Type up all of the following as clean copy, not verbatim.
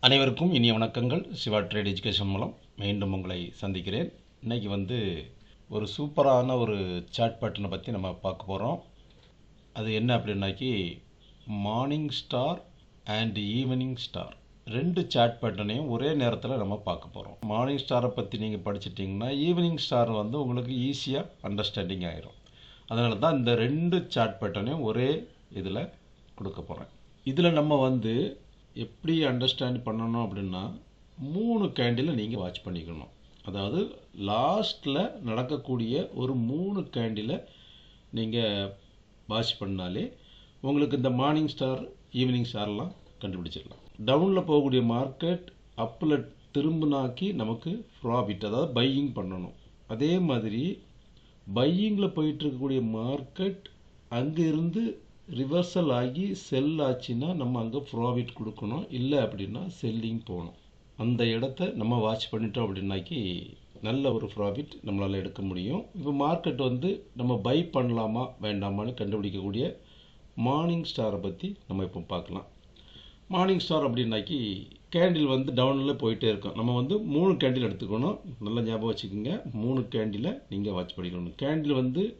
அனைவருக்கும் இனிய வணக்கங்கள். சிவா ட்ரேட் எஜுகேஷன் மூலம் மீண்டும் உங்களை சந்திக்கிறேன். இன்றைக்கி ஒரு சூப்பரான ஒரு சாட் பேட்டர்னை பற்றி நம்ம பார்க்க போகிறோம். அது என்ன அப்படின்னாக்கி morning star and evening star ரெண்டு சாட் பேட்டர்னையும் ஒரே நேரத்தில் நம்ம பார்க்க போகிறோம். மார்னிங் ஸ்டாரை பற்றி நீங்கள் படிச்சிட்டிங்கன்னா ஈவினிங் ஸ்டார் உங்களுக்கு ஈஸியாக அண்டர்ஸ்டாண்டிங் ஆகிரும். அதனால தான் இந்த ரெண்டு சாட் பேட்டர்னையும் ஒரே இதில் கொடுக்க போகிறேன். இதில் நம்ம எப்படி அண்டர்ஸ்டாண்ட் பண்ணணும் அப்படின்னா 3 கேண்டிலை நீங்கள் வாட்ச் பண்ணிக்கணும். அதாவது லாஸ்ட்டில் நடக்கக்கூடிய ஒரு 3 கேண்டிலை நீங்கள் வாட்ச் பண்ணாலே உங்களுக்கு இந்த மார்னிங் ஸ்டார் ஈவினிங் ஸ்டார்லாம் கண்டுபிடிச்சிடலாம். டவுனில் போகக்கூடிய மார்க்கெட் அப்பில் திரும்பினாக்கி நமக்கு ப்ராஃபிட், அதாவது பையிங் பண்ணணும். அதே மாதிரி பையிங்கில் போயிட்டு இருக்கக்கூடிய மார்க்கெட் அங்கே இருந்து ரிவர்சல் ஆகி செல் ஆச்சுன்னா நம்ம அங்கே ப்ராஃபிட் கொடுக்கணும். இல்லை அப்படின்னா செல்லிங் போகணும். அந்த இடத்த நம்ம வாட்ச் பண்ணிட்டோம் அப்படின்னாக்கி நல்ல ஒரு ப்ராஃபிட் நம்மளால் எடுக்க முடியும். இப்போ மார்க்கெட் நம்ம பை பண்ணலாமா வேண்டாமான்னு கண்டுபிடிக்கக்கூடிய மார்னிங் ஸ்டாரை பற்றி நம்ம இப்போ பார்க்கலாம். மார்னிங் ஸ்டார் அப்படின்னாக்கி கேண்டில் டவுனில் போயிட்டே இருக்கும். நம்ம 3 கேண்டில் எடுத்துக்கணும். நல்லா ஞாபகம் வச்சுக்கோங்க. 3 கேண்டிலை நீங்கள் வாட்ச் பண்ணிக்கணும். கேண்டில்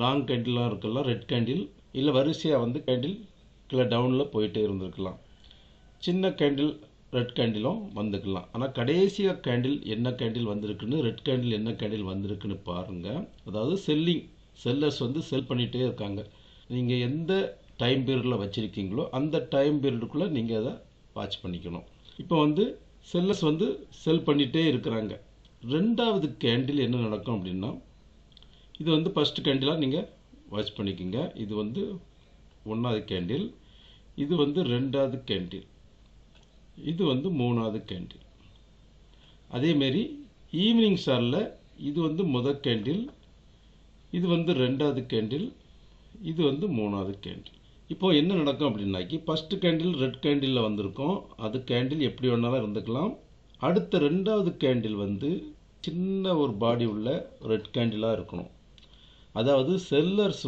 லாங் கேண்டிலாக இருக்கலாம், ரெட் கேண்டில், இல்லை வரிசையாக கேண்டில் கீழே டவுனில் போயிட்டே இருந்திருக்கலாம். சின்ன கேண்டில் ரெட் கேண்டிலும் வந்துக்கலாம். ஆனால் கடைசியாக கேண்டில் என்ன கேண்டில் வந்திருக்குன்னு, ரெட் கேண்டில் என்ன கேண்டில் வந்திருக்குன்னு பாருங்கள். அதாவது செல்லர்ஸ் செல் பண்ணிகிட்டே இருக்காங்க. நீங்கள் எந்த டைம் பீரியடில் வச்சுருக்கீங்களோ அந்த டைம் பீரியடுக்குள்ளே நீங்கள் அதை வாட்ச் பண்ணிக்கணும். இப்போ செல்லர்ஸ் செல் பண்ணிகிட்டே இருக்கிறாங்க. ரெண்டாவது கேண்டில் என்ன நடக்கும் அப்படின்னா, இது ஃபஸ்ட்டு கேண்டிலாக நீங்கள் வாட்ச் பண்ணிக்கோங்க. இது 1வது கேண்டில், இது 2வது கேண்டில், இது 3வது கேண்டில். அதேமாரி ஈவினிங் ஸ்டாரில் இது முதல் கேண்டில், இது 2வது கேண்டில், இது 3வது கேண்டில். இப்போது என்ன நடக்கும் அப்படின்னாக்கி ஃபஸ்ட்டு கேண்டில் ரெட் கேண்டிலில் வந்திருக்கும். அது கேண்டில் எப்படி வேணாலும் இருந்துக்கலாம். அடுத்த 2வது கேண்டில் சின்ன ஒரு பாடி உள்ள ரெட் கேண்டிலாக இருக்கணும். அதாவது செல்லர்ஸ்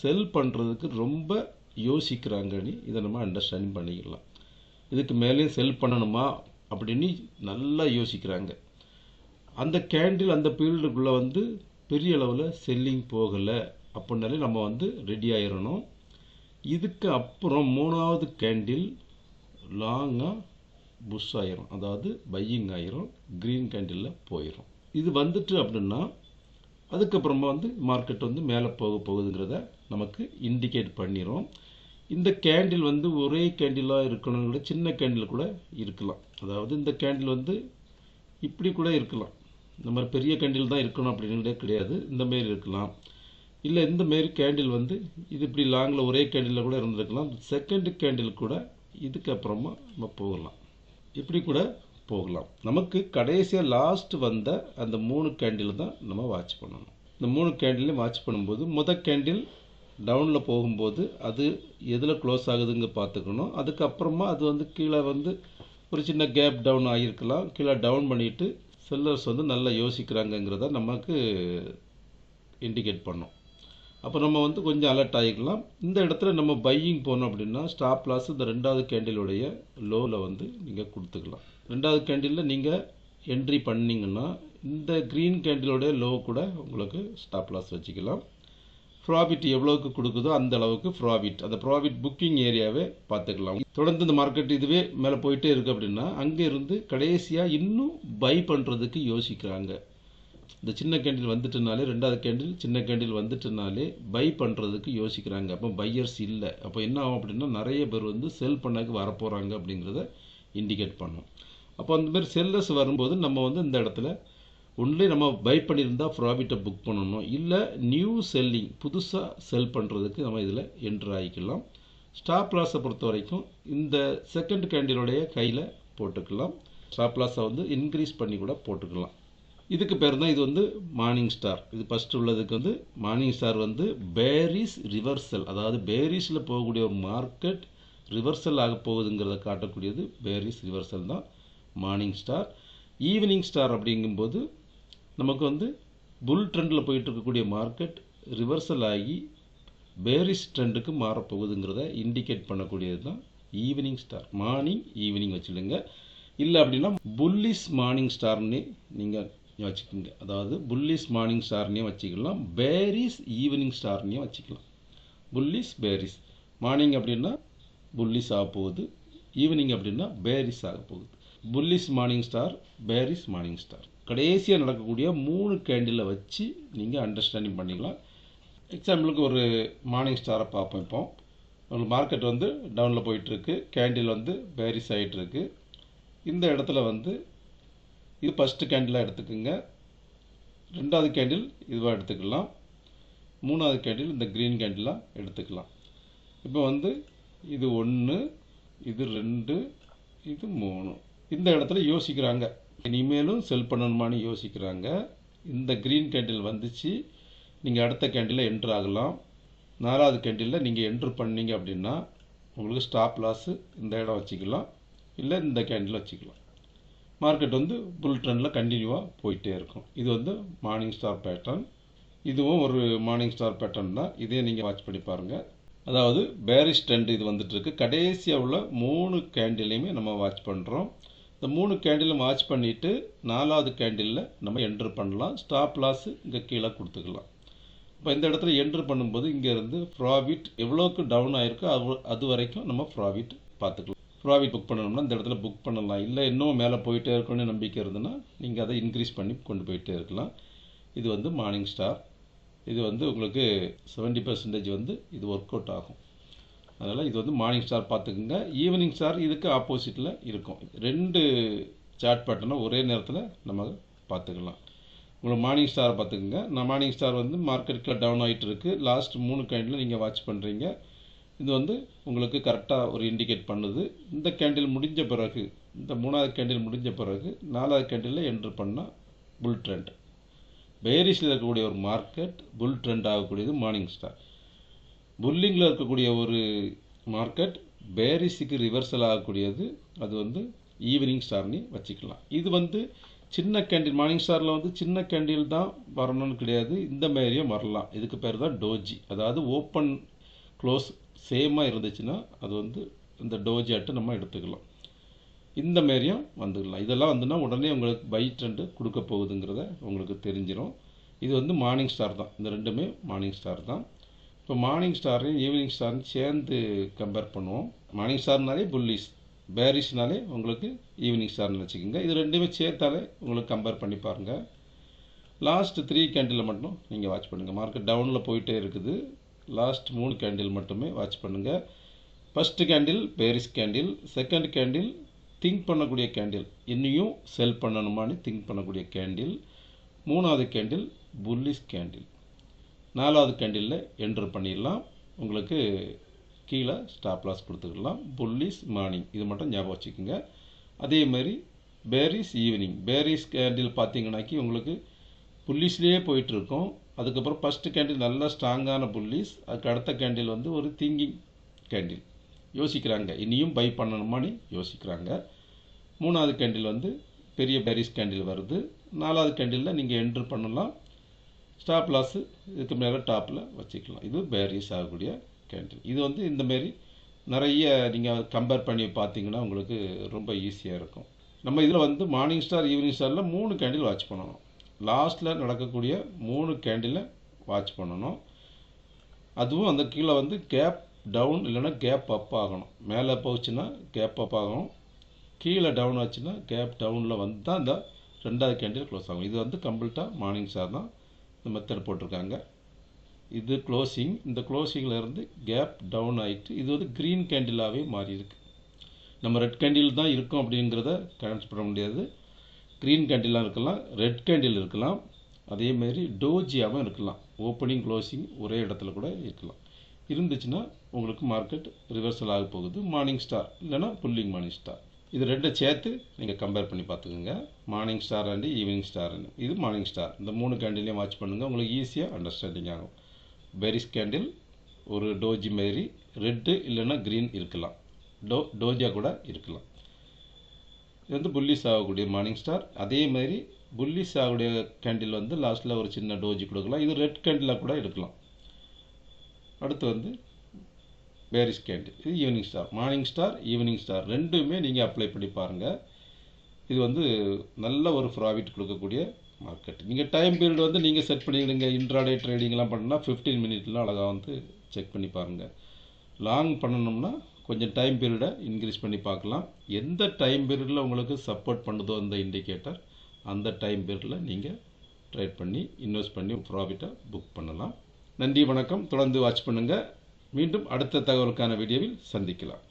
செல் பண்ணுறதுக்கு ரொம்ப யோசிக்கிறாங்கன்னு இதை நம்ம அண்டர்ஸ்டாண்டிங் பண்ணிக்கலாம். இதுக்கு மேலேயும் செல் பண்ணணுமா அப்படின்னு நல்லா யோசிக்கிறாங்க. அந்த கேண்டில் அந்த பீரியடுக்குள்ளே பெரிய அளவில் செல்லிங் போகலை அப்படின்னாலே நம்ம ரெடி ஆயிடணும். இதுக்கு அப்புறம் 3வது கேண்டில் லாங்காக புஷ் ஆயிரும், அதாவது பையிங் ஆயிரும், க்ரீன் கேண்டிலில் போயிடும். இது அப்படின்னா அதுக்கப்புறமா மார்க்கெட் மேலே போகுதுங்கிறத நமக்கு இண்டிகேட் பண்ணிடும். இந்த கேண்டில் ஒரே கேண்டிலாக இருக்கணுங்கிற சின்ன கேண்டில் கூட இருக்கலாம். அதாவது இந்த கேண்டில் இப்படி கூட இருக்கலாம். இந்த மாதிரி பெரிய கேண்டில் தான் இருக்கணும் அப்படிங்கிறதே கிடையாது. இந்த மாரி இருக்கலாம். இல்லை இந்த மாரி கேண்டில் இது இப்படி லாங்கில் ஒரே கேண்டிலில் கூட இருந்திருக்கலாம். செகண்ட் கேண்டில் கூட இதுக்கப்புறமா நம்ம போகலாம், இப்படி கூட போகலாம். நமக்கு கடைசியாக லாஸ்ட் வந்த அந்த 3 கேண்டில் தான் நம்ம வாட்ச் பண்ணணும். இந்த 3 கேண்டிலையும் வாட்ச் பண்ணும்போது முதல் கேண்டில் டவுனில் போகும்போது அது எதில் க்ளோஸ் ஆகுதுங்க பார்த்துக்கணும். அதுக்கப்புறமா அது கீழே ஒரு சின்ன கேப் டவுன் ஆகியிருக்கலாம். கீழே டவுன் பண்ணிவிட்டு செல்லர்ஸ் நல்லா யோசிக்கிறாங்கங்கிறத நமக்கு இண்டிகேட் பண்ணும். அப்போ நம்ம கொஞ்சம் அலர்ட் ஆகிக்கலாம். இந்த இடத்துல நம்ம பையிங் போனோம் அப்படின்னா ஸ்டாப் லாஸ் இந்த 2வது கேண்டிலுடைய லோவில் நீங்கள் கொடுத்துக்கலாம். 2வது கேண்டிலில் நீங்கள் என்ட்ரி பண்ணிங்கன்னா இந்த க்ரீன் கேண்டிலோடைய லோ கூட உங்களுக்கு ஸ்டாப் லாஸ் வச்சுக்கலாம். ப்ராஃபிட் எவ்வளோக்கு கொடுக்குதோ அந்த அளவுக்கு ப்ராஃபிட், அந்த ப்ராஃபிட் புக்கிங் ஏரியாவே பார்த்துக்கலாம். தொடர்ந்து இந்த மார்க்கெட் இதுவே மேலே போயிட்டே இருக்குது அப்படின்னா அங்கே இருந்து கடைசியாக இன்னும் பை பண்ணுறதுக்கு யோசிக்கிறாங்க. இந்த சின்ன கேண்டில் வந்துட்டுனாலே, 2வது கேண்டில் சின்ன கேண்டில் வந்துட்டுனாலே பை பண்ணுறதுக்கு யோசிக்கிறாங்க. அப்போ பையர்ஸ் இல்லை. அப்போ என்ன ஆகும் அப்படின்னா நிறைய பேர் செல் பண்ணக்கு வரப்போகிறாங்க அப்படிங்கிறத இண்டிகேட் பண்ணும். அப்போ அந்த மாதிரி செல்லர்ஸ் வரும்போது நம்ம இந்த இடத்துல ஒன்லி நம்ம பை பண்ணியிருந்தால் ப்ராஃபிட்டை புக் பண்ணணும். இல்லை நியூ செல்லிங், புதுசாக செல் பண்ணுறதுக்கு நம்ம இதில் என்ட்ரு ஆகிக்கலாம். ஸ்டாப் லாஸை பொறுத்த வரைக்கும் இந்த செகண்ட் கேண்டிலோடைய கையில் போட்டுக்கலாம். ஸ்டாப் லாஸை இன்க்ரீஸ் பண்ணி கூட போட்டுக்கலாம். இதுக்கு பேர் தான் இது மார்னிங் ஸ்டார். இது ஃபஸ்ட்டு உள்ளதுக்கு மார்னிங் ஸ்டார் பேரிஸ் ரிவர்சல், அதாவது பேரிஸில் போகக்கூடிய ஒரு மார்க்கெட் ரிவர்சல் ஆக போகுதுங்கிறத காட்டக்கூடியது பேரிஸ் ரிவர்சல் தான் மார்னிங் ஸ்டார். ஈவினிங் ஸ்டார் அப்படிங்கும்போது நமக்கு புல் ட்ரெண்டில் போயிட்டு இருக்கக்கூடிய மார்க்கெட் ரிவர்சல் ஆகி பேரிஷ் ட்ரெண்டுக்கு மாறப்போகுதுங்கிறத இண்டிகேட் பண்ணக்கூடியது தான் ஈவினிங் ஸ்டார், மார்னிங் ஈவினிங் வச்சுடுங்க. இல்லை அப்படின்னா புல்லிஷ் மார்னிங் ஸ்டார்னு நீங்கள் வச்சுக்கோங்க. அதாவது புல்லிஷ் மார்னிங் ஸ்டார்னே வச்சுக்கலாம், பேரிஷ் ஈவினிங் ஸ்டார்னே வச்சுக்கலாம். புல்லிஷ் பேரிஷ், மார்னிங் அப்படின்னா புல்லிஷ் ஆக போகுது, ஈவினிங் அப்படின்னா பேரிஷ் ஆக போகுது. Bullish morning star, bearish morning star, கடைசியாக நடக்கக்கூடிய 3 கேண்டிலை வச்சு நீங்கள் அண்டர்ஸ்டாண்டிங் பண்ணிக்கலாம். எக்ஸாம்பிளுக்கு ஒரு மார்னிங் ஸ்டாரை பார்ப்போம். இப்போ உங்களுக்கு மார்க்கெட் வந்து டவுனில் போயிட்டுருக்கு, கேண்டில் வந்து பேரிஷ் ஆகிட்டுருக்கு. இந்த இடத்துல வந்து இது ஃபஸ்ட்டு கேண்டிலாக எடுத்துக்கோங்க, 2வது கேண்டில் இதுவாக எடுத்துக்கலாம், 3வது கேண்டில் இந்த க்ரீன் கேண்டிலாக எடுத்துக்கலாம். இப்போ வந்து இது 1, இது 2, இது 3. இந்த இடத்துல யோசிக்கிறாங்க, இனிமேலும் செல் பண்ணணுமான்னு யோசிக்கிறாங்க. இந்த க்ரீன் கேண்டில் வந்துச்சு, நீங்கள் அடுத்த கேண்டிலில் என்ட்ரு ஆகலாம். 4வது கேண்டிலில் நீங்கள் என்ட்ரு பண்ணீங்க அப்படின்னா உங்களுக்கு ஸ்டாப் லாஸு இந்த இடம் வச்சுக்கலாம், இல்லை இந்த கேண்டில் வச்சுக்கலாம். மார்க்கெட் வந்து புல் ட்ரெண்டில் கண்டினியூவாக போயிட்டே இருக்கும். இது வந்து மார்னிங் ஸ்டார் பேட்டர்ன். இதுவும் ஒரு மார்னிங் ஸ்டார் பேட்டர்ன் தான், இதே நீங்கள் வாட்ச் பண்ணி பாருங்கள். அதாவது பேரிஷ் ட்ரெண்ட் இது வந்துட்டுருக்கு. கடைசியாக உள்ள 3 கேண்டிலையுமே நம்ம வாட்ச் பண்ணுறோம். இந்த 3 கேண்டிலும் வாட்ச் பண்ணிவிட்டு 4வது கேண்டிலில் நம்ம என்ட்ரு பண்ணலாம். ஸ்டாப் லாஸு இங்கே கீழே கொடுத்துக்கலாம். இப்போ இந்த இடத்துல என்ட்ரு பண்ணும்போது இங்கேருந்து ப்ராஃபிட் எவ்வளோக்கு டவுன் ஆகிருக்கோ அது வரைக்கும் நம்ம ப்ராஃபிட் பார்த்துக்கலாம். ப்ராஃபிட் புக் பண்ணணும்னா இந்த இடத்துல புக் பண்ணலாம். இல்லை இன்னும் மேலே போயிட்டே இருக்குன்னு நம்பிக்கை இருந்ததுன்னா நீங்கள் அதை இன்க்ரீஸ் பண்ணி கொண்டு போயிட்டே இருக்கலாம். இது வந்து மார்னிங் ஸ்டார். இது வந்து உங்களுக்கு 70% வந்து இது ஒர்க் அவுட் ஆகும். அதனால் இது வந்து மார்னிங் ஸ்டார் பார்த்துக்குங்க. ஈவினிங் ஸ்டார் இதுக்கு ஆப்போசிட்டில் இருக்கும். 2 சார்ட் பேட்டர்னை ஒரே நேரத்தில் நம்ம பார்த்துக்கலாம். உங்களுக்கு மார்னிங் ஸ்டாரை பார்த்துக்குங்க. நான் மார்னிங் ஸ்டார் வந்து மார்க்கெட்டில் டவுன் ஆகிட்டு இருக்குது, லாஸ்ட் 3 கேண்டில் நீங்கள் வாட்ச் பண்ணுறீங்க. இது வந்து உங்களுக்கு கரெக்டாக ஒரு இண்டிகேட் பண்ணுது. இந்த கேண்டில் முடிஞ்ச பிறகு, இந்த 3வது கேண்டில் முடிஞ்ச பிறகு 4வது கேண்டிலில் என்ட்ரு பண்ணால் புல் ட்ரெண்ட். பேரிஷில் இருக்கக்கூடிய ஒரு மார்க்கெட் புல் ட்ரெண்ட் ஆகக்கூடியது மார்னிங் ஸ்டார். புல்லிங்கில் இருக்கக்கூடிய ஒரு மார்க்கெட் பேரிஷுக்கு ரிவர்சல் ஆகக்கூடியது அது வந்து ஈவினிங் ஸ்டார்னு வச்சுக்கலாம். இது வந்து சின்ன கேண்டில், மார்னிங் ஸ்டாரில் வந்து சின்ன கேண்டில் தான் வரணும்னு கிடையாது, இந்த மாதிரியும் வரலாம். இதுக்கு பேர் தான் டோஜி. அதாவது ஓப்பன் க்ளோஸ் சேமாக இருந்துச்சுன்னா அது வந்து இந்த டோஜி ஆட்டு நம்ம எடுத்துக்கலாம். இந்த மாரியும் வந்துக்கலாம். இதெல்லாம் வந்துன்னா உடனே உங்களுக்கு பை ட்ரெண்டு கொடுக்க போகுதுங்கிறத உங்களுக்கு தெரிஞ்சிடும். இது வந்து மார்னிங் ஸ்டார் தான், இந்த ரெண்டுமே மார்னிங் ஸ்டார் தான். இப்போ மார்னிங் ஸ்டாரையும் ஈவினிங் ஸ்டாரையும் சேர்ந்து கம்பேர் பண்ணுவோம். மார்னிங் ஸ்டார்னாலே புல்லிஷ், பேரிஷ்னாலே உங்களுக்கு ஈவினிங் ஸ்டார்னு வச்சுக்கோங்க. இது ரெண்டுமே சேர்த்தாலே உங்களுக்கு கம்பேர் பண்ணி பாருங்கள். லாஸ்ட் 3 கேண்டில் மட்டும் நீங்கள் வாட்ச் பண்ணுங்கள். மார்க்கெட் டவுனில் போயிட்டே இருக்குது, லாஸ்ட் 3 கேண்டில் மட்டுமே வாட்ச் பண்ணுங்கள். First candle bearish candle, second candle think பண்ணக்கூடிய கேண்டில், இன்னையும் செல் பண்ணணுமான்னு திங்க் பண்ணக்கூடிய கேண்டில், 3வது கேண்டில் புல்லிஷ் கேண்டில், 4வது கேண்டிலில் என்ட்ரு பண்ணிடலாம். உங்களுக்கு கீழே ஸ்டாப் லாஸ் கொடுத்துக்கலாம். புல்லிஷ் மார்னிங், இது மட்டும் ஞாபகம் வச்சுக்கோங்க. அதே மாதிரி பேரிஷ் ஈவினிங், பேரிஷ் கேண்டில் பார்த்தீங்கன்னாக்கி உங்களுக்கு புல்லிஷ்லேயே போயிட்டுருக்கோம். அதுக்கப்புறம் ஃபஸ்ட்டு கேண்டில் நல்லா ஸ்ட்ராங்கான புல்லிஷ், அதுக்கு அடுத்த கேண்டில் வந்து ஒரு திங்கிங் கேண்டில், யோசிக்கிறாங்க இனியும் பை பண்ணணுமான்னு யோசிக்கிறாங்க. 3வது கேண்டில் வந்து பெரிய பேரிஷ் கேண்டில் வருது. 4வது கேண்டிலில் நீங்கள் என்ட்ரு பண்ணலாம். ஸ்டாப் லாஸு இதுக்கு மேலே டாப்பில் வச்சுக்கலாம். இது பேரிஷ் ஆகக்கூடிய கேண்டில். இது வந்து இந்தமாரி நிறைய நீங்கள் கம்பேர் பண்ணி பார்த்தீங்கன்னா உங்களுக்கு ரொம்ப ஈஸியாக இருக்கும். நம்ம இதில் வந்து மார்னிங் ஸ்டார் ஈவினிங் ஸ்டாரில் 3 கேண்டில் வாட்ச் பண்ணணும். லாஸ்ட்டில் நடக்கக்கூடிய 3 கேண்டிலை வாட்ச் பண்ணணும். அதுவும் அந்த கீழே வந்து கேப் டவுன் இல்லைன்னா கேப் அப் ஆகணும். மேலே போச்சுன்னா கேப் அப் ஆகும், கீழே டவுன் ஆச்சுன்னா கேப் டவுனில் வந்து தான் இந்த 2வது கேண்டில் க்ளோஸ் ஆகும். இது வந்து கம்ப்ளீட்டாக மார்னிங் ஸ்டார் தான் இந்த மெத்தட் போட்டிருக்காங்க. இது க்ளோசிங், இந்த க்ளோசிங்கில் இருந்து கேப் டவுன் ஆகிட்டு இது வந்து க்ரீன் கேண்டிலாகவே மாறி இருக்கு. நம்ம ரெட் கேண்டில் தான் இருக்கும் அப்படிங்கிறத கன்சிடர் பண்ண முடியாது. க்ரீன் கேண்டிலாக இருக்கலாம், ரெட் கேண்டில் இருக்கலாம், அதேமாரி டோஜியாகவும் இருக்கலாம். ஓப்பனிங் க்ளோசிங் ஒரே இடத்துல கூட இருக்கலாம். இருந்துச்சுன்னா உங்களுக்கு மார்க்கெட் ரிவர்சல் ஆக போகுது, மார்னிங் ஸ்டார் இல்லைன்னா புல்லிங் மார்னிங் ஸ்டார். இது ரெண்டை சேர்த்து நீங்கள் கம்பேர் பண்ணி பார்த்துக்கோங்க. மார்னிங் ஸ்டார் அண்டு ஈவினிங் ஸ்டார்னு. இது மார்னிங் ஸ்டார். இந்த 3 கேண்டிலையும் வாட்ச் பண்ணுங்கள், உங்களுக்கு ஈஸியாக அண்டர்ஸ்டாண்டிங் ஆகும். பேரிஷ் கேண்டில் ஒரு டோஜி மாரி, ரெட்டு இல்லைன்னா க்ரீன் இருக்கலாம், டோஜியா கூட இருக்கலாம். இது வந்து புல்லிஷ் ஆகக்கூடிய மார்னிங் ஸ்டார். அதே மாதிரி புல்லிஷ் ஆகக்கூடிய கேண்டில் வந்து லாஸ்ட்டில் ஒரு சின்ன டோஜி கொடுக்கலாம். இது ரெட் கேண்டிலாக கூட இருக்கலாம். அடுத்து வந்து பேரிஷ் கேண்டில். இது evening star, morning star, evening star ரெண்டுமே நீங்கள் அப்ளை பண்ணி பாருங்கள். இது வந்து நல்ல ஒரு ப்ராஃபிட் கொடுக்கக்கூடிய மார்க்கெட். நீங்கள் டைம் பீரியட் வந்து நீங்கள் செட் பண்ணிடுங்க. இன்ட்ராடே ட்ரேடிங்லாம் பண்ணால் 15 மினிட்லாம் அழகாக வந்து செக் பண்ணி பாருங்கள். லாங் பண்ணணும்னா கொஞ்சம் டைம் பீரியடை இன்க்ரீஸ் பண்ணி பார்க்கலாம். எந்த டைம் பீரியடில் உங்களுக்கு சப்போர்ட் பண்ணுதோ அந்த இண்டிகேட்டர், அந்த டைம் பீரியடில் நீங்கள் ட்ரேட் பண்ணி இன்வெஸ்ட் பண்ணி ப்ராஃபிட்டை புக் பண்ணலாம். நன்றி, வணக்கம். தொடர்ந்து வாட்ச் பண்ணுங்கள். மீண்டும் அடுத்த தகவலுக்கான வீடியோவில் சந்திக்கலாம்.